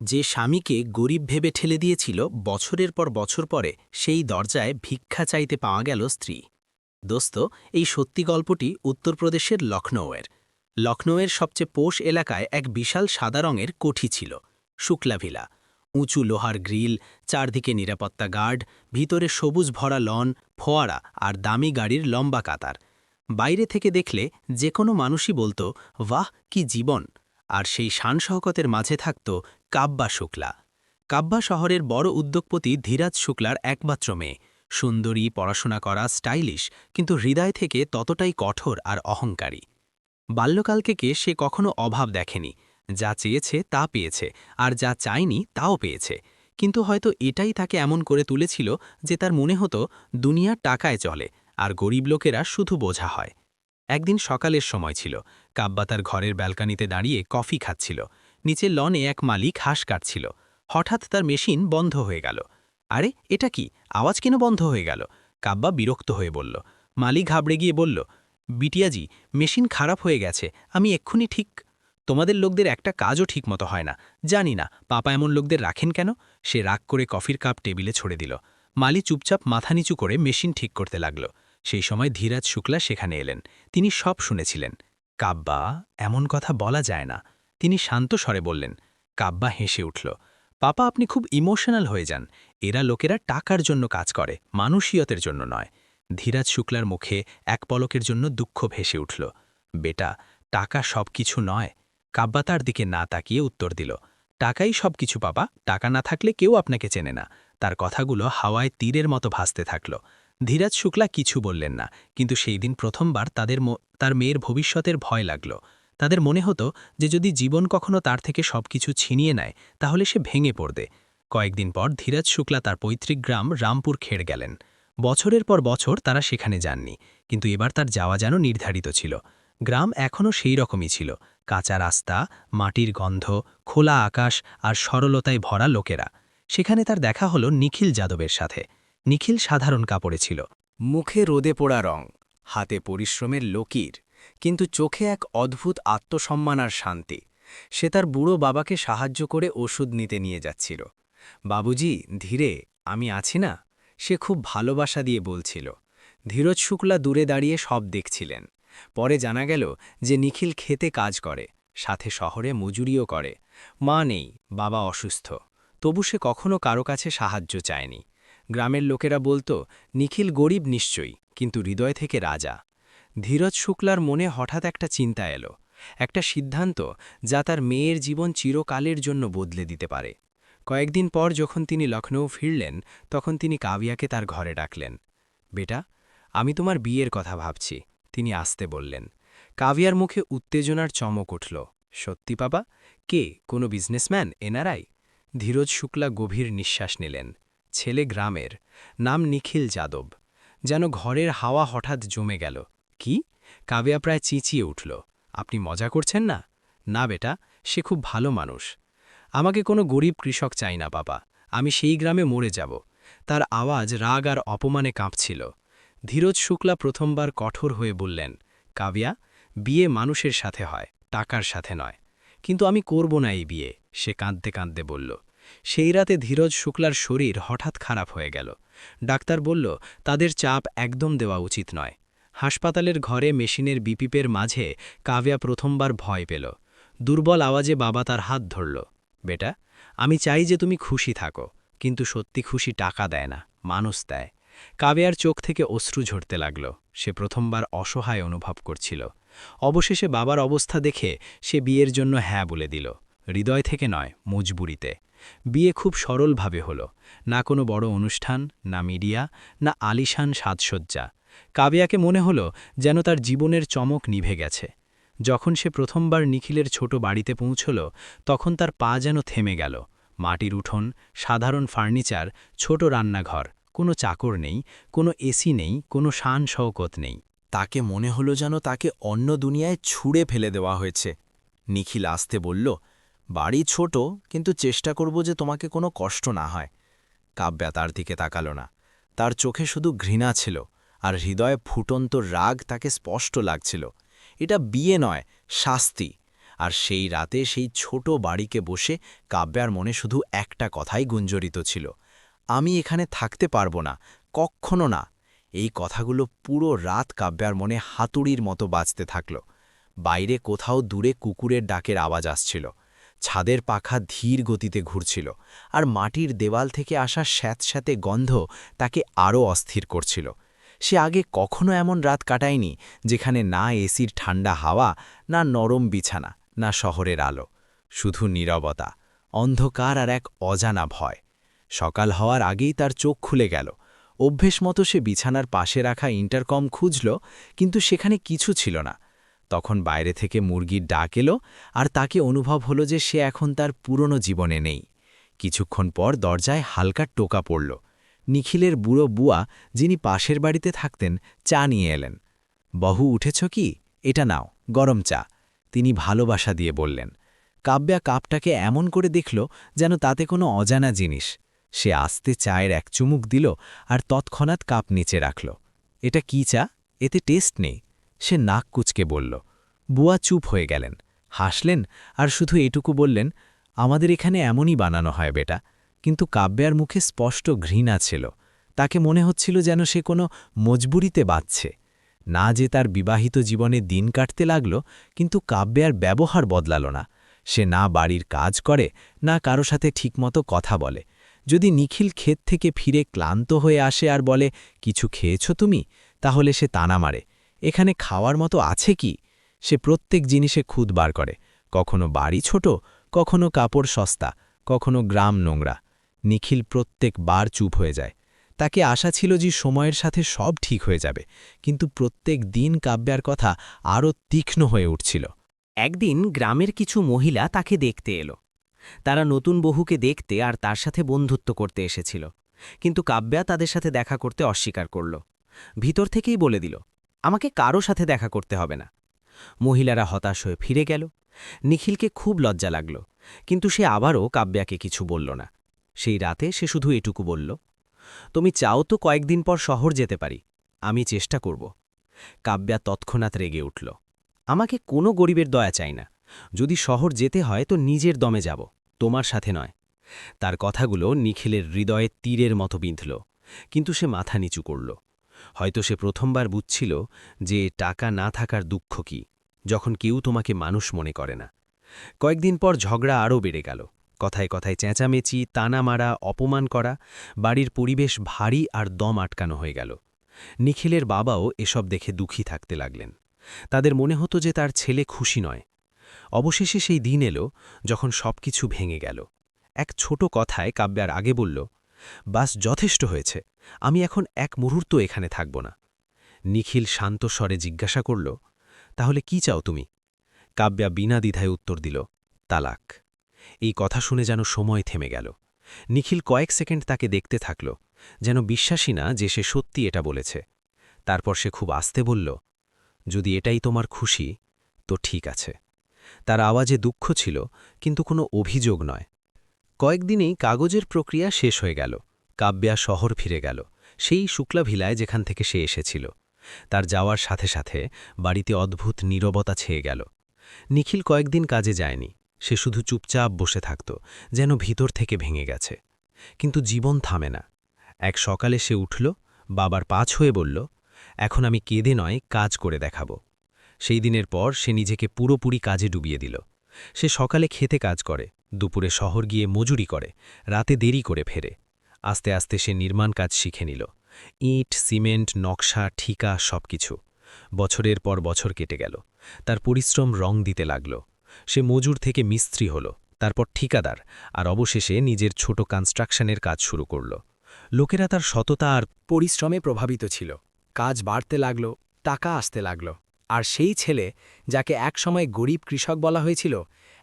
যে স্বামীকে গরিব ভেবে ঠেলে দিয়েছিল বছরের পর বছর পরে সেই দরজায় ভিক্ষা চাইতে পাওয়া গেল স্ত্রী। দোস্ত, এই সত্যি গল্পটি উত্তরপ্রদেশের লখনৌয়ের। লখনৌয়ের সবচেয়ে পোষ এলাকায় এক বিশাল সাদা রঙের কোঠি ছিল, শুক্লা ভিলা। উঁচু লোহার গ্রিল, চারদিকে নিরাপত্তা গার্ড, ভিতরে সবুজ ভরা লন, ফোয়ারা আর দামি গাড়ির লম্বা কাতার। বাইরে থেকে দেখলে যে কোনো মানুষই বলতো, বাহ কি জীবন। আর সেই শান শওকতের মাঝে থাকত কাব্বা শুক্লা। কাব্বা শহরের বড় উদ্যোগপতি ধীরাজ শুক্লার একমাত্র মেয়ে। সুন্দরী, পড়াশোনা করা, স্টাইলিশ, কিন্তু হৃদয় থেকে ততটাই কঠোর আর অহংকারী। বাল্যকাল থেকে সে কখনো অভাব দেখেনি। যা চেয়েছে তা পেয়েছে, আর যা চায়নি তাও পেয়েছে। কিন্তু হয়তো এটাই তাকে এমন করে তুলেছিল যে তার মনে হতো দুনিয়া টাকায় চলে, আর গরিব লোকেরা শুধু বোঝা হয়। একদিন সকালের সময় ছিল। কাব্বা তার ঘরের ব্যালকানিতে দাঁড়িয়ে কফি খাচ্ছিল। নিচের লনে এক মালিক ঘাস কাটছিল। হঠাৎ তার মেশিন বন্ধ হয়ে গেল। আরে, এটা কি? আওয়াজ কেন বন্ধ হয়ে গেল? কাব্বা বিরক্ত হয়ে বলল। মালিক ঘাবড়ে গিয়ে বলল, বিটিয়াজি, মেশিন খারাপ হয়ে গেছে, আমি এক্ষুনি ঠিক। তোমাদের লোকদের একটা কাজও ঠিকমতো হয় না। জানি না পাপা এমন লোকদের রাখেন কেন। সে রাগ করে কফির কাপ টেবিলে ছড়ে দিল। মালি চুপচাপ মাথা নিচু করে মেশিন ঠিক করতে লাগল। সেই সময় ধীরাজ শুক্লা সেখানে এলেন। তিনি সব শুনেছিলেন। কাব্বা, এমন কথা বলা যায় না। তিনি শান্ত স্বরে বললেন। কাব্বা হেসে উঠল। পাপা, আপনি খুব ইমোশনাল হয়ে যান। এরা লোকেরা টাকার জন্য কাজ করে, মানুষীয়তের জন্য নয়। ধীরাজ শুক্লার মুখে এক পলকের জন্য দুঃখ ভেসে উঠল। বেটা, টাকা সব কিছু নয়। কাব্বা তার দিকে না তাকিয়ে উত্তর দিল। টাকাই সব কিছু পাপা, টাকা না থাকলে কেউ আপনাকে চেনে না। তার কথাগুলো হাওয়ায় তীরের মতো ভাসতে থাকল। ধীরাজ শুক্লা কিছু বললেন না, কিন্তু সেই দিন প্রথমবার তার মেয়ের ভবিষ্যতের ভয় লাগল। তাদের মনে হতো যে যদি জীবন কখনো তার থেকে সবকিছু ছিনিয়ে নেয় তাহলে সে ভেঙে পড়বে। কয়েকদিন পর ধীরাজ শুক্লা তার পৈতৃক গ্রাম রামপুর খেড় গেলেন। বছরের পর বছর তারা সেখানে যাননি, কিন্তু এবার তার যাওয়া যেন নির্ধারিত ছিল। গ্রাম এখনও সেই রকমই ছিল। কাঁচা রাস্তা, মাটির গন্ধ, খোলা আকাশ আর সরলতায় ভরা লোকেরা। সেখানে তার দেখা হলো নিখিল যাদবের সাথে। নিখিল সাধারণ কাপড়ে ছিল, মুখে রোদে পোড়া রং, হাতে পরিশ্রমের লকির, কিন্তু চোখে এক অদ্ভুত আত্মসম্মান আর শান্তি। সে তার বুড়ো বাবাকে সাহায্য করে ওষুধ নিতে নিয়ে যাচ্ছিল। বাবুজি, ধীরে, আমি আছি না, সে খুব ভালোবাসা দিয়ে বলছিল। ধীরজ শুক্লা দূরে দাঁড়িয়ে সব দেখছিলেন। পরে জানা গেল যে নিখিল খেতে কাজ করে, সাথে শহরে মজুরিও করে। মা নেই, বাবা অসুস্থ, তবু সে কখনো কারো কাছে সাহায্য চায়নি। গ্রামের লোকেরা বলতো, নিখিল গরিব নিশ্চয়ই, কিন্তু হৃদয় থেকে রাজা। ধীরজ শুক্লার মনে হঠাৎ একটা চিন্তা এলো, একটা সিদ্ধান্ত যা তার মেয়ের জীবন চিরকালের জন্য বদলে দিতে পারে। কয়েকদিন পর যখন তিনি লখনৌ ফিরলেন, তখন তিনি কাভিয়াকে তার ঘরে ডাকলেন। বেটা, আমি তোমার বিয়ের কথা ভাবছি, তিনি আসতে বললেন। কাভিয়ার মুখে উত্তেজনার চমক উঠল। সত্যি বাবা? কে, কোনো বিজনেসম্যান, এনআরআই? ধীরজ শুক্লা গভীর নিঃশ্বাস নিলেন। ছেলে গ্রামের, নাম নিখিল যাদব। যেন ঘরের হাওয়া হঠাৎ জমে গেল। কি? কাভিয়া প্রায় চিঁচিয়ে উঠল। আপনি মজা করছেন না? না বেটা, সে খুব ভালো মানুষ। আমাকে কোনো গরিব কৃষক চাই না বাবা, আমি সেই গ্রামে মরে যাব। তার আওয়াজ রাগ আর অপমানে কাঁপছিল। ধীরজ শুক্লা প্রথমবার কঠোর হয়ে বললেন, কাভিয়া, বিয়ে মানুষের সাথে হয়, টাকার সাথে নয়। কিন্তু আমি করব না এই বিয়ে, সে কাঁদতে কাঁদতে বলল। সেই রাতে ধীরজ শুক্লার শরীর হঠাৎ খারাপ হয়ে গেল। ডাক্তার বলল, তাদের চাপ একদম দেওয়া উচিত নয়। হাসপাতালের ঘরে মেশিনের বিপিপের মাঝে কাভিয়া প্রথমবার ভয় পেল। দুর্বল আওয়াজে বাবা তার হাত ধরল। বেটা, আমি চাই যে তুমি খুশি থাকো, কিন্তু সত্যি খুশি টাকা দেয় না, মানুষ দেয়। কাভিয়ার চোখ থেকে অশ্রু ঝরতে লাগল। সে প্রথমবার অসহায় অনুভব করছিল। অবশেষে বাবার অবস্থা দেখে সে বিয়ের জন্য হ্যাঁ বলে দিল। হৃদয় থেকে নয়, মজবুরিতে। বিয়ে খুব সরলভাবে হলো। না কোনো বড় অনুষ্ঠান, না মিডিয়া, না আলিশান সাজসজ্জা। কাভিয়াকে মনে হলো যেন তার জীবনের চমক নিভে গেছে। যখন সে প্রথমবার নিখিলের ছোট বাড়িতে পৌঁছল, তখন তার পা যেন থেমে গেল। মাটির উঠোন, সাধারণ ফার্নিচার, ছোট রান্নাঘর, কোনো চাকর নেই, কোনো এসি নেই, কোনো শান শওকত নেই। তাকে মনে হলো যেন তাকে অন্য দুনিয়ায় ছুঁড়ে ফেলে দেওয়া হয়েছে। নিখিল আসতে বলল, বাড়ি ছোট, কিন্তু চেষ্টা করব যে তোমাকে কোনো কষ্ট না হয়। কাব্যা তার দিকে তাকালো না। তার চোখে শুধু ঘৃণা ছিল, আর হৃদয়ে ফুটন্ত রাগ তাকে স্পষ্ট লাগছিল। এটা বিয়ে নয়, শাস্তি। আর সেই রাতে সেই ছোট বাড়িকে বসে কাব্যার মনে শুধু একটা কথাই গুঞ্জরিত ছিল, আমি এখানে থাকতে পারবো না, কক্ষনো না। এই কথাগুলো পুরো রাত কাব্যার মনে হাতুড়ির মতো বাজতে থাকল। বাইরে কোথাও দূরে কুকুরের ডাকের আওয়াজ আসছিল, ছাদের পাখা ধীর গতিতে ঘুরছিল, আর মাটির দেওয়াল থেকে আসা স্যাঁতস্যাঁতে গন্ধ তাকে আরও অস্থির করছিল। সে আগে কখনো এমন রাত কাটায়নি যেখানে না এসির ঠান্ডা হাওয়া, না নরম বিছানা, না শহরের আলো, শুধু নীরবতা, অন্ধকার আর এক অজানা ভয়। সকাল হওয়ার আগেই তার চোখ খুলে গেল। অভ্যেস মতো সে বিছানার পাশে রাখা ইন্টারকম খুঁজল, কিন্তু সেখানে কিছু ছিল না। তখন বাইরে থেকে মুরগির ডাক এলো, আর তাকে অনুভব হলো যে সে এখন তার পুরনো জীবনে নেই। কিছুক্ষণ পর দরজায় হালকা টোকা পড়ল। নিখিলের বুড়ো বুয়া, যিনি পাশের বাড়িতে থাকতেন, চা নিয়ে এলেন। বহু উঠেছ কি? এটা নাও, গরম চা, তিনি ভালোবাসা দিয়ে বললেন। কাব্যা কাপটাকে এমন করে দেখল যেন তাতে কোনো অজানা জিনিস। সে আস্তে চায়ের এক চুমুক দিল আর তৎক্ষণাৎ কাপ নিচে রাখল। এটা কি চা? এতে টেস্ট নেই, সে নাক কুচকে বলল। বুয়া চুপ হয়ে গেলেন, হাসলেন আর শুধু এটুকু বললেন, আমাদের এখানে এমনই বানানো হয় বেটা। কিন্তু কাব্যার মুখে স্পষ্ট ঘৃণা ছিল। তাকে মনে হচ্ছিল যেন সে কোনো মজবুরিতে বাঁচছে। না যে তার বিবাহিত জীবনে দিন কাটতে লাগল, কিন্তু কাব্যার ব্যবহার বদলাল না। সে না বাড়ির কাজ করে, না কারো সাথে ঠিকমতো কথা বলে। যদি নিখিল ক্ষেত থেকে ফিরে ক্লান্ত হয়ে আসে আর বলে, কিছু খেয়েছ তুমি, তাহলে সে তানা মারে, এখানে খাওয়ার মতো আছে কি? সে প্রত্যেক জিনিসে খুদ বার করে, কখনো বাড়ি ছোট, কখনো কাপড় সস্তা, কখনো গ্রাম নোংরা। নিখিল প্রত্যেকবার চুপ হয়ে যায়। তাকে আশা ছিল যে সময়ের সাথে সব ঠিক হয়ে যাবে, কিন্তু প্রত্যেক দিন কাব্যার কথা আরও তীক্ষ্ণ হয়ে উঠছিল। একদিন গ্রামের কিছু মহিলা তাকে দেখতে এলো। তারা নতুন বহুকে দেখতে আর তার সাথে বন্ধুত্ব করতে এসেছিল, কিন্তু কাব্যা তাদের সাথে দেখা করতে অস্বীকার করল। ভিতর থেকেই বলে দিল, আমাকে কারো সাথে দেখা করতে হবে না। মহিলারা হতাশ হয়ে ফিরে গেল। নিখিলকে খুব লজ্জা লাগল, কিন্তু সে আবারও কাব্যাকে কিছু বলল না। সেই রাতে সে শুধু এটুকু বলল, তুমি চাও তো কয়েকদিন পর শহর যেতে পারি, আমি চেষ্টা করব। কাব্যা তৎক্ষণাৎ রেগে উঠল, আমাকে কোনো গরিবের দয়া চাই না, যদি শহর যেতে হয় তো নিজের দমে যাব, তোমার সাথে নয়। তার কথাগুলো নিখিলের হৃদয়ে তীরের মতো বিঁধল, কিন্তু সে মাথা নিচু করল। হয়তো সে প্রথমবার বুঝছিল যে টাকা না থাকার দুঃখ কি, যখন কেউ তোমাকে মানুষ মনে করে না। কয়েকদিন পর ঝগড়া আরও বেড়ে গেল। কথায় কথায় চেঁচামেচি, তানা মারা, অপমান করা। বাড়ির পরিবেশ ভারী আর দম আটকানো হয়ে গেল। নিখিলের বাবাও এসব দেখে দুঃখী থাকতে লাগলেন। তাদের মনে হতো যে তার ছেলে খুশি নয়। অবশেষে সেই দিন এলো যখন সবকিছু ভেঙে গেল। এক ছোট কথায় কাব্যার আগে বলল, বাস যথেষ্ট হয়েছে, আমি এখন এক মুহূর্ত এখানে থাকব না। নিখিল শান্ত স্বরে জিজ্ঞাসা করল, তাহলে কি চাও তুমি? কাব্যা বিনা দ্বিধায় উত্তর দিল, তালাক। এই কথা শুনে যেন সময় থেমে গেল। নিখিল কয়েক সেকেন্ড তাকে দেখতে থাকল, যেন বিশ্বাসী না যে সে সত্যি এটা বলেছে। তারপর সে খুব আস্তে বলল, যদি এটাই তোমার খুশি তো ঠিক আছে। তার আওয়াজে দুঃখ ছিল, কিন্তু কোনো অভিযোগ নয়। কয়েকদিনেই কাগজের প্রক্রিয়া শেষ হয়ে গেল। কাব্যা শহর ফিরে গেল, সেই শুক্লাভিলায় যেখান থেকে সে এসেছিল। তার যাওয়ার সাথে সাথে বাড়িতে অদ্ভুত নীরবতা ছেয়ে গেল। নিখিল কয়েকদিন কাজে যায়নি, সে শুধু চুপচাপ বসে থাকত, যেন ভিতর থেকে ভেঙে গেছে। কিন্তু জীবন থামে না। এক সকালে সে উঠল, বাবার পাছ হয়ে বলল, এখন আমি কেঁদে নয়, কাজ করে দেখাব। সেই দিনের পর সে নিজেকে পুরোপুরি কাজে ডুবিয়ে দিল। সে সকালে খেতে কাজ করে, দুপুরে শহর গিয়ে মজুরি করে, রাতে দেরি করে ফেরে। আস্তে আস্তে সে নির্মাণ কাজ শিখে নিল, ইট, সিমেন্ট, নকশা, ঠিকা সবকিছু। বছরের পর বছর কেটে গেল, তার পরিশ্রম রং দিতে লাগল। সে মজুর থেকে মিস্ত্রি হল, তারপর ঠিকাদার, আর অবশেষে নিজের ছোট কনস্ট্রাকশনের কাজ শুরু করল। লোকেরা তার সততা আর পরিশ্রমে প্রভাবিত ছিল। কাজ বাড়তে লাগল, টাকা আসতে লাগল। আর সেই ছেলে, যাকে একসময় গরিব কৃষক বলা হয়েছিল,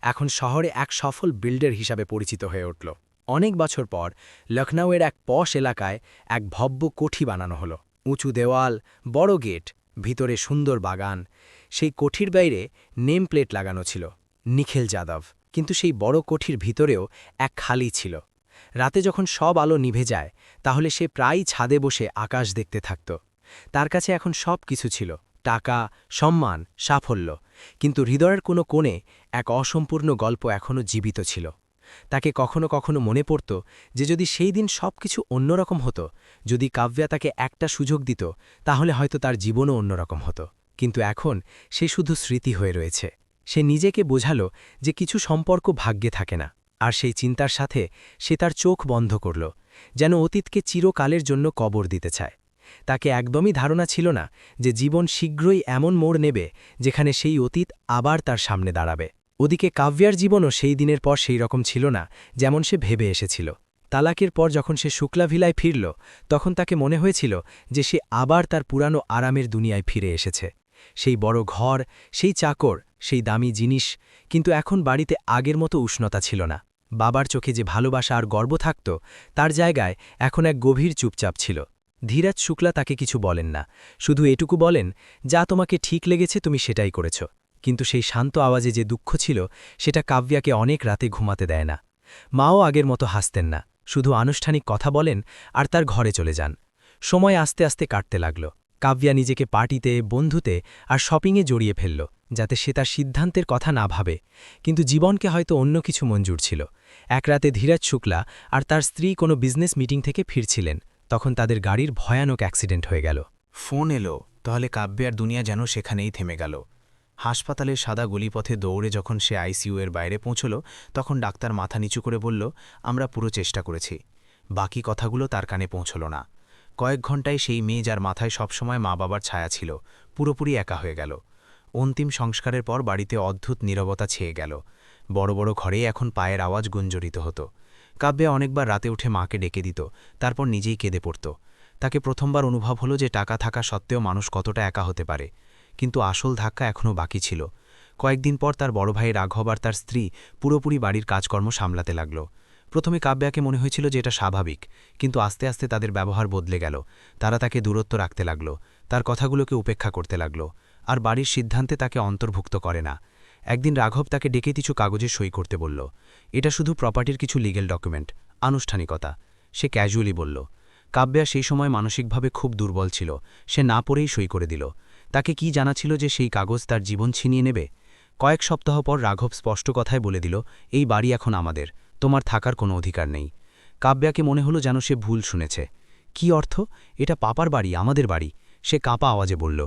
এখন শহরে এক সফল বিল্ডার হিসাবে পরিচিত হয়ে উঠল। অনেক বছর পর লখনউয়ের এক পশ এলাকায় এক ভব্য কোঠি বানানো হলো। উঁচু দেওয়াল, বড় গেট, ভিতরে সুন্দর বাগান। সেই কোঠির বাইরে নেম প্লেট লাগানো ছিল, নিখিল যাদব। কিন্তু সেই বড় কোঠির ভিতরেও এক খালি ছিল। রাতে যখন সব আলো নিভে যায়, তাহলে সে প্রায়ই ছাদে বসে আকাশ দেখতে থাকত। তার কাছে এখন সব কিছু ছিল, টাকা, সম্মান, সাফল্য, কিন্তু হৃদয়ের কোনো কোণে এক অসম্পূর্ণ গল্প এখনও জীবিত ছিল। তাকে কখনো কখনো মনে পড়ত যে যদি সেই দিন সবকিছু অন্যরকম হতো, যদি কাব্যা তাকে একটা সুযোগ দিত, তাহলে হয়তো তার জীবনও অন্যরকম হতো। কিন্তু এখন সে শুধু স্মৃতি হয়ে রয়েছে। সে নিজেকে বোঝালো যে কিছু সম্পর্ক ভাগ্যে থাকে না, আর সেই চিন্তার সাথে সে তার চোখ বন্ধ করল, যেন অতীতকে চিরকালের জন্য কবর দিতে চায়। তাকে একদমই ধারণা ছিল না যে জীবন শীঘ্রই এমন মোড় নেবে যেখানে সেই অতীত আবার তার সামনে দাঁড়াবে। ওদিকে কাব্যার জীবনও সেই দিনের পর সেই রকম ছিল না যেমন সে ভেবে এসেছিল। তালাকের পর যখন সে শুক্লা ভিলায় ফিরল, তখন তাকে মনে হয়েছিল যে সে আবার তার পুরানো আরামের দুনিয়ায় ফিরে এসেছে। সেই বড় ঘর, সেই চাকর, সেই দামি জিনিস, কিন্তু এখন বাড়িতে আগের মতো উষ্ণতা ছিল না। বাবার চোখে যে ভালোবাসা আর গর্ব থাকত, তার জায়গায় এখন এক গভীর চুপচাপ ছিল। ধীরাজ শুক্লা তাকে কিছু বলেন না, শুধু এটুকু বলেন, যা তোমাকে ঠিক লেগেছে তুমি সেটাই করেছ। কিন্তু সেই শান্ত আওয়াজে যে দুঃখ ছিল, সেটা কাব্যাকে অনেক রাতে ঘুমাতে দেয় না। মাও আগের মতো হাসতেন না, শুধু আনুষ্ঠানিক কথা বলেন আর তার ঘরে চলে যান। সময় আস্তে আস্তে কাটতে লাগল। কাব্যা নিজেকে পার্টিতে, বন্ধুতে আর শপিংয়ে জড়িয়ে ফেলল, যাতে সে তার সিদ্ধান্তের কথা না ভাবে। কিন্তু জীবনকে হয়তো অন্য কিছু মঞ্জুর ছিল। এক রাতে ধীরাজ শুক্লা আর তার স্ত্রী কোনো বিজনেস মিটিং থেকে ফিরছিলেন, তখন তাদের গাড়ির ভয়ানক অ্যাক্সিডেন্ট হয়ে গেল। ফোন এলো, তাহলে কাব্যার দুনিয়া যেন সেখানেই থেমে গেল। হাসপাতালের সাদা গলিপথে দৌড়ে যখন সে আইসিইউ এর বাইরে পৌঁছল, তখন ডাক্তার মাথা নিচু করে বলল, আমরা পুরো চেষ্টা করেছি। বাকি কথাগুলো তার কানে পৌঁছল না। কয়েক ঘণ্টায় সেই মেয়ে, যার মাথায় সবসময় মা বাবার ছায়া ছিল, পুরোপুরি একা হয়ে গেল। অন্তিম সংস্কারের পর বাড়িতে অদ্ভুত নীরবতা ছেয়ে গেল। বড় বড় ঘরে এখন পায়ের আওয়াজ গুঞ্জরিত হতো। কাব্যা অনেকবার রাতে উঠে মাকে ডেকে দিত, তারপর নিজেই কেঁদে পড়ত। তাকে প্রথমবার অনুভব হলো যে টাকা থাকা সত্ত্বেও মানুষ কতটা একা হতে পারে। কিন্তু আসল ধাক্কা এখনও বাকি ছিল। কয়েকদিন পর তার বড় ভাই রাঘব আর তার স্ত্রী পুরোপুরি বাড়ির কাজকর্ম সামলাতে লাগল। প্রথমে কাব্যাকে মনে হয়েছিল যে এটা স্বাভাবিক, কিন্তু আস্তে আস্তে তাদের ব্যবহার বদলে গেল। তারা তাকে দূরত্ব রাখতে লাগল, তার কথাগুলোকে উপেক্ষা করতে লাগল, আর বাড়ির সিদ্ধান্তে তাকে অন্তর্ভুক্ত করে না। একদিন রাঘব তাকে ডেকে কিছু কাগজে সই করতে বলল। এটা শুধু প্রপার্টির কিছু লিগ্যাল ডকুমেন্ট, আনুষ্ঠানিকতা। সে ক্যাজুয়ালি বলল। কাব্যা সেই সময় মানসিকভাবে খুব দুর্বল ছিল, সে না পড়েই সই করে দিল। তাকে কি জানা ছিল যে সেই কাগজ তার জীবন ছিনিয়ে নেবে? কয়েক সপ্তাহ পর রাঘব স্পষ্ট কথায় বলে দিল, এই বাড়ি এখন আমাদের, তোমার থাকার কোনো অধিকার নেই। কাব্যাকে মনে হলো যেন সে ভুল শুনেছে। কি অর্থ? এটা পাপার বাড়ি, আমাদের বাড়ি, সে কাঁপা আওয়াজে বলল।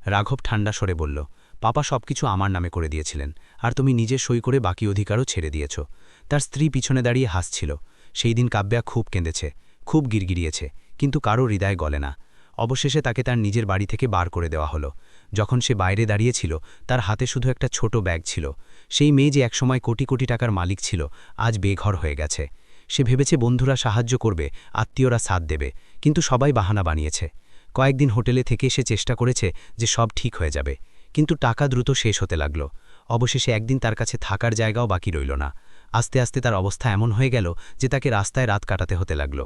রাঘব ঠান্ডা স্বরে বলল, পাপা সবকিছু আমার নামে করে দিয়েছিলেন, আর তুমি নিজে সই করে বাকি অধিকারও ছেড়ে দিয়েছ। তার স্ত্রী পিছনে দাঁড়িয়ে হাসছিল। সেই দিন কাব্যা খুব কেঁদেছে, খুব গিরগিরিয়েছে, কিন্তু কারো হৃদয় গলে না। অবশেষে তাকে তার নিজের বাড়ি থেকে বার করে দেওয়া হলো। যখন সে বাইরে দাঁড়িয়েছিল, তার হাতে শুধু একটা ছোট ব্যাগ ছিল। সেই মেয়ে যে একসময় কোটি কোটি টাকার মালিক ছিল, আজ বেঘর হয়ে গেছে। সে ভেবেছে বন্ধুরা সাহায্য করবে, আত্মীয়রা সাথ দেবে, কিন্তু সবাই বাহানা বানিয়েছে। কয়েকদিন হোটেলে থেকে সে চেষ্টা করেছে যে সব ঠিক হয়ে যাবে, কিন্তু টাকা দ্রুত শেষ হতে লাগল। অবশেষে একদিন তার কাছে থাকার জায়গাও বাকি রইল না। আস্তে আস্তে তার অবস্থা এমন হয়ে গেল যে তাকে রাস্তায় রাত কাটাতে হতে লাগল।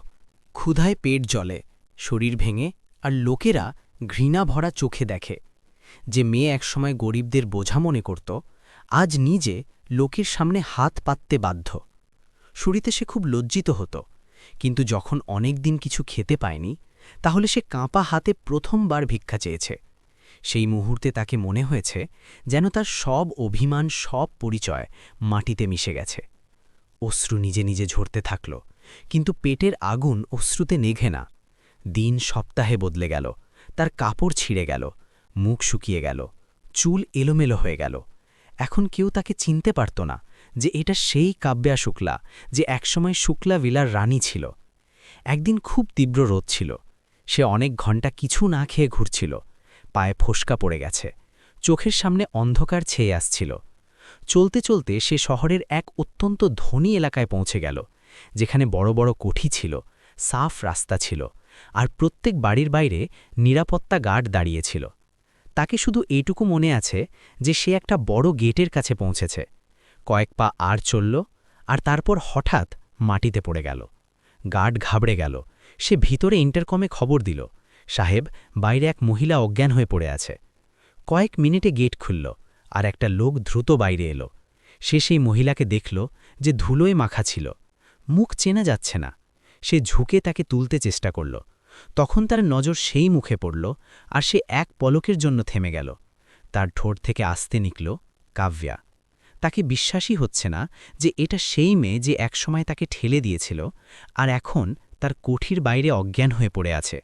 ক্ষুধায় পেট জ্বলে, শরীর ভেঙে, আর লোকেরা ঘৃণা ভরা চোখে দেখে। যে মেয়ে একসময় গরিবদের বোঝা মনে করত, আজ নিজে লোকের সামনে হাত পাততে বাধ্য। শুরুতে সে খুব লজ্জিত হতো, কিন্তু যখন অনেক দিন কিছু খেতে পায়নি, তাহলে সে কাঁপা হাতে প্রথমবার ভিক্ষা চেয়েছে। সেই মুহূর্তে তাকে মনে হয়েছে যেন তার সব অভিমান, সব পরিচয় মাটিতে মিশে গেছে। অশ্রু নিজে নিজে ঝরতে থাকল, কিন্তু পেটের আগুন অশ্রুতে নেঘে না। দিন সপ্তাহে বদলে গেল, তার কাপড় ছিঁড়ে গেল, মুখ শুকিয়ে গেল, চুল এলোমেলো হয়ে গেল। এখন কেউ তাকে চিনতে পারত না যে এটা সেই কাব্যা শুক্লা, যে একসময় শুক্লা ভিলার রানী ছিল। একদিন খুব তীব্র রোদ ছিল। সে অনেক ঘণ্টা কিছু না খেয়ে ঘুরছিল। পায়ে ফোসকা পড়ে গেছে, চোখের সামনে অন্ধকার ছেয়ে আসছিল। চলতে চলতে সে শহরের এক অত্যন্ত ধনী এলাকায় পৌঁছে গেল, যেখানে বড় বড় কোঠি ছিল, সাফ রাস্তা ছিল, আর প্রত্যেক বাড়ির বাইরে নিরাপত্তা গার্ড দাঁড়িয়েছিল। তাকে শুধু এইটুকু মনে আছে যে সে একটা বড় গেটের কাছে পৌঁছেছে। কয়েক পা আর চলল, আর তারপর হঠাৎ মাটিতে পড়ে গেল। গার্ড ঘাবড়ে গেল। সে ভিতরে ইন্টারকমে খবর দিল, সাহেব, বাইরে এক মহিলা অজ্ঞান হয়ে পড়ে আছে। কয়েক মিনিটে গেট খুলল, আর একটা লোক দ্রুত বাইরে এলো। সে সেই মহিলাকে দেখল, যে ধুলোয় মাখা ছিল, মুখ চেনা যাচ্ছে না। সে ঝুঁকে তাকে তুলতে চেষ্টা করল। তখন তার নজর সেই মুখে পড়ল, আর সে এক পলকের জন্য থেমে গেল। তার ঠোঁট থেকে আসতে নিকল কাব্যা। তাকে বিশ্বাসই হচ্ছে না যে এটা সেই মেয়ে যে একসময় তাকে ঠেলে দিয়েছিল, আর এখন তার কোঠির বাইরে অজ্ঞান হয়ে পড়ে আছে।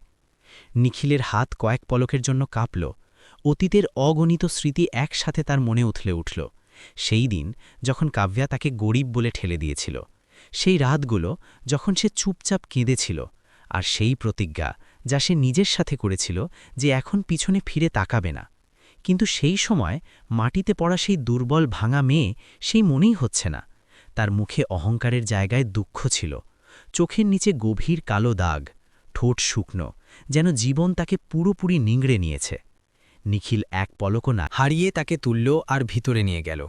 নিখিলের হাত কয়েক পলকের জন্য কাঁপল। অতীতের অগণিত স্মৃতি একসাথে তার মনে উথলে উঠল। সেই দিন যখন কাব্যা তাকে গরিব বলে ঠেলে দিয়েছিল, সেই রাতগুলো যখন সে চুপচাপ কেঁদেছিল, আর সেই প্রতিজ্ঞা যা সে নিজের সাথে করেছিল যে এখন পিছনে ফিরে তাকাবে না। কিন্তু সেই সময় মাটিতে পড়া সেই দুর্বল ভাঙা মেয়ে সেই মনেই হচ্ছে না। তার মুখে অহংকারের জায়গায় দুঃখ ছিল, চোখের নিচে গভীর কালো দাগ, ঠোঁট শুকনো, যেন জীবন তাকে পুরোপুরি নিংড়ে নিয়েছে। নিখিল এক পলকও না হারিয়ে তাকে তুলল আর ভিতরে নিয়ে গেল।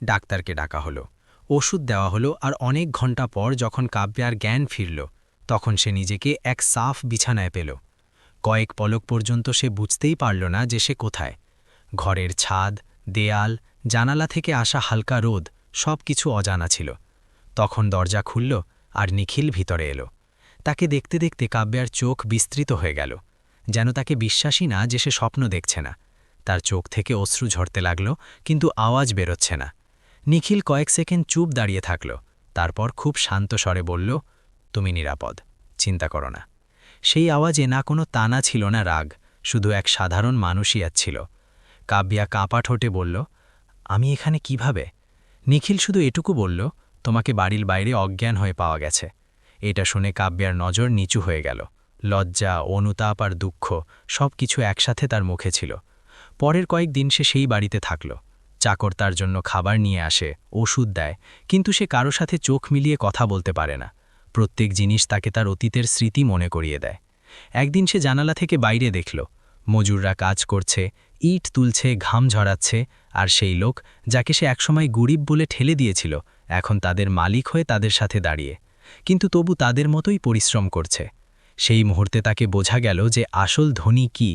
ডাক্তারকে ডাকা হলো, ওষুধ দেওয়া হলো, আর অনেক ঘণ্টা পর যখন কাব্যার জ্ঞান ফিরল, তখন সে নিজেকে এক সাফ বিছানায় পেল। কয়েক পলক পর্যন্ত সে বুঝতেই পারল না যে সে কোথায়। ঘরের ছাদ, দেয়াল, জানালা থেকে আসা হালকা রোদ সব কিছু অজানা ছিল। তখন দরজা খুলল আর নিখিল ভিতরে এলো। তাকে দেখতে দেখতে কাব্যার চোখ বিস্তৃত হয়ে গেল, যেন তাকে বিশ্বাসই না যে সে স্বপ্ন দেখছে না। তার চোখ থেকে অশ্রু ঝরতে লাগল, কিন্তু আওয়াজ বেরোচ্ছে না। নিখিল কয়েক সেকেন্ড চুপ দাঁড়িয়ে থাকল, তারপর খুব শান্ত স্বরে বলল, তুমি নিরাপদ, চিন্তা করো না। সেই আওয়াজে না কোনো তানা ছিল না রাগ, শুধু এক সাধারণ মানুষই ছিল। কাব্যা কাঁপা ঠোঁটে বলল, আমি এখানে কিভাবে? নিখিল শুধু এটুকু বলল, তোমাকে বাড়ির বাইরে অজ্ঞান হয়ে পাওয়া গেছে। এটা শুনে কাব্যার নজর নিচু হয়ে গেল। লজ্জা, অনুতাপ আর দুঃখ সব কিছু একসাথে তার মুখে ছিল। পরের কয়েকদিন সে সেই বাড়িতে থাকল। চাকর তার জন্য খাবার নিয়ে আসে, ওষুধ দেয়, কিন্তু সে কারো সাথে চোখ মিলিয়ে কথা বলতে পারে না। প্রত্যেক জিনিস তাকে তার অতীতের স্মৃতি মনে করিয়ে দেয়। একদিন সে জানালা থেকে বাইরে দেখল, মজুররা কাজ করছে, ইট তুলছে, ঘাম ঝরাচ্ছে, আর সেই লোক যাকে সে একসময় গরিব বলে ঠেলে দিয়েছিল এখন তাদের মালিক হয়ে তাদের সাথে দাঁড়িয়ে, কিন্তু তবু তাদের মতোই পরিশ্রম করছে। সেই মুহূর্তে তাকে বোঝা গেল যে আসল ধনী কি।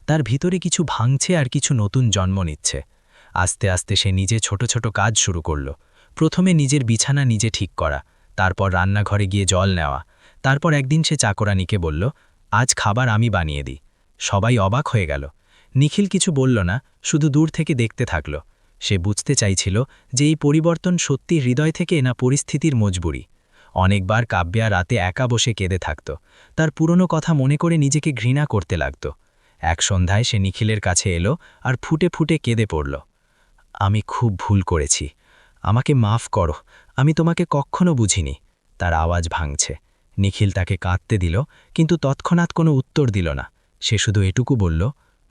তার ভিতরে কিছু ভাঙছে আর কিছু নতুন জন্ম নিচ্ছে। আস্তে আস্তে সে নিজে ছোট ছোট কাজ শুরু করল। প্রথমে নিজের বিছানা নিজে ঠিক করা, তারপর রান্নাঘরে গিয়ে জল নেওয়া, তারপর একদিন সে চাকরানীকে বলল, আজ খাবার আমি বানিয়ে দিই। সবাই অবাক হয়ে গেল। নিখিল কিছু বলল না, শুধু দূর থেকে দেখতে থাকল। সে বুঝতে চাইছিল যে এই পরিবর্তন সত্যি হৃদয় থেকে না পরিস্থিতির মজবুরি। অনেকবার কাব্যা রাতে একা বসে কেঁদে থাকত, তার পুরনো কথা মনে করে নিজেকে ঘৃণা করতে লাগত। এক সন্ধ্যায় সে নিখিলের কাছে এলো আর ফুটে ফুটে কেঁদে পড়ল, আমি খুব ভুল করেছি, আমাকে মাফ করো, আমি তোমাকে কখনো বুঝিনি। তার আওয়াজ ভাঙছে। নিখিল তাকে কাঁদতে দিল, কিন্তু তৎক্ষণাৎ কোনো উত্তর দিল না। সে শুধু এটুকু বলল,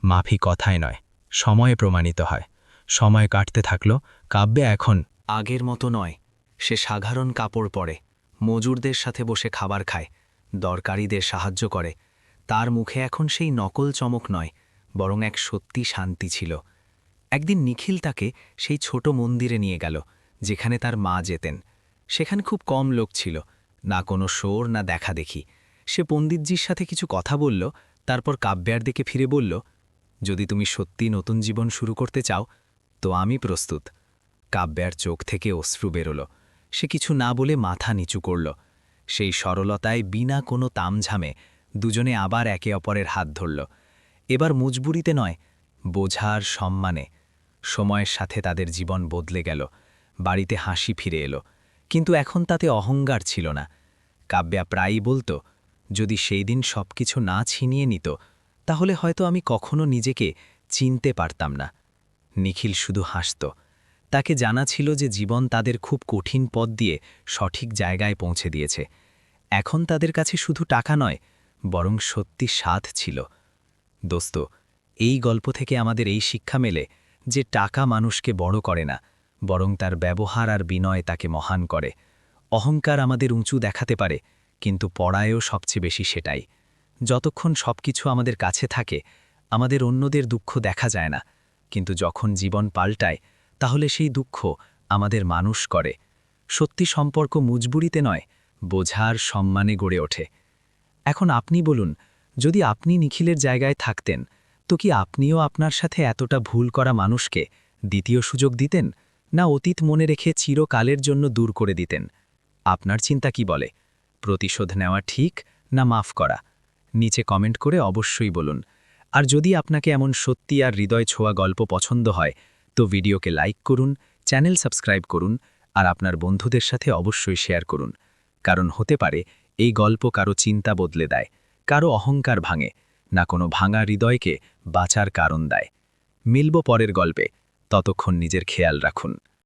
মাফি কথায় নয়, সময়ে প্রমাণিত হয়। সময় কাটতে থাকল। কাব্যা এখন আগের মতো নয়। সে সাধারণ কাপড় পরে, মজুরদের সাথে বসে খাবার খায়, দরকারিদের সাহায্য করে। তার মুখে এখন সেই নকল চমক নয়, বরং এক সত্যি শান্তি ছিল। একদিন নিখিল তাকে সেই ছোট মন্দিরে নিয়ে গেল যেখানে তার মা যেতেন। সেখানে খুব কম লোক ছিল, না কোনো শোর না দেখা দেখি। সে পণ্ডিতজির সাথে কিছু কথা বলল, তারপর কাব্যার দিকে ফিরে বলল, যদি তুমি সত্যি নতুন জীবন শুরু করতে চাও তো আমি প্রস্তুত। কাব্যার চোখ থেকে অশ্রু বেরোল। সে কিছু না বলে মাথা নিচু করল। সেই সরলতায় বিনা কোনো তামঝামে দুজনে আবার একে অপরের হাত ধরল। এবার মজবুরিতে নয়, বোঝার সম্মানে। সময়ের সাথে তাদের জীবন বদলে গেল। বাড়িতে হাসি ফিরে এলো, কিন্তু এখন তাতে অহংকার ছিল না। কাব্যা প্রায়ই বলত, যদি সেই দিন সব কিছু না ছিনিয়ে নিত তাহলে হয়তো আমি কখনো নিজেকে চিনতে পারতাম না। নিখিল শুধু হাসত। তাকে জানা ছিল যে জীবন তাদের খুব কঠিন পথ দিয়ে সঠিক জায়গায় পৌঁছে দিয়েছে। এখন তাদের কাছে শুধু টাকা নয়, বরং সত্যি স্বাদ ছিল। দোস্ত, এই গল্প থেকে আমাদের এই শিক্ষা মেলে যে টাকা মানুষকে বড় করে না, বরং তার ব্যবহার আর বিনয় তাকে মহান করে। অহংকার আমাদের উঁচু দেখাতে পারে, কিন্তু পড়ায়ও সবচেয়ে বেশি সেটাই। যতক্ষণ সবকিছু আমাদের কাছে থাকে আমাদের অন্যদের দুঃখ দেখা যায় না, কিন্তু যখন জীবন পাল্টায় তাহলে সেই দুঃখ আমাদের মানুষ করে। সত্যি সম্পর্ক মজবুরিতে নয়, বোঝার সম্মানে গড়ে ওঠে। এখন আপনি বলুন, যদি আপনি নিখিলের জায়গায় থাকতেন তো কি আপনিও আপনার সাথে এতটা ভুল করা মানুষকে দ্বিতীয় সুযোগ দিতেন, না অতীত মনে রেখে চিরকালের জন্য দূর করে দিতেন? আপনার চিন্তা কি বলে? প্রতিশোধ নেওয়া ঠিক না মাফ করা? নিচে কমেন্ট করে অবশ্যই বলুন। আর যদি আপনাকে এমন সত্যি আর হৃদয় ছোঁয়া গল্প পছন্দ হয় তো ভিডিওকে লাইক করুন, চ্যানেল সাবস্ক্রাইব করুন আর আপনার বন্ধুদের সাথে অবশ্যই শেয়ার করুন। কারণ হতে পারে এই গল্প কারো চিন্তা বদলে দেয়, কারো অহংকার ভাঙে, না কোনো ভাঙা হৃদয়কে বাঁচার কারণ দেয়। মিলব পরের গল্পে, ততক্ষণ নিজের খেয়াল রাখুন।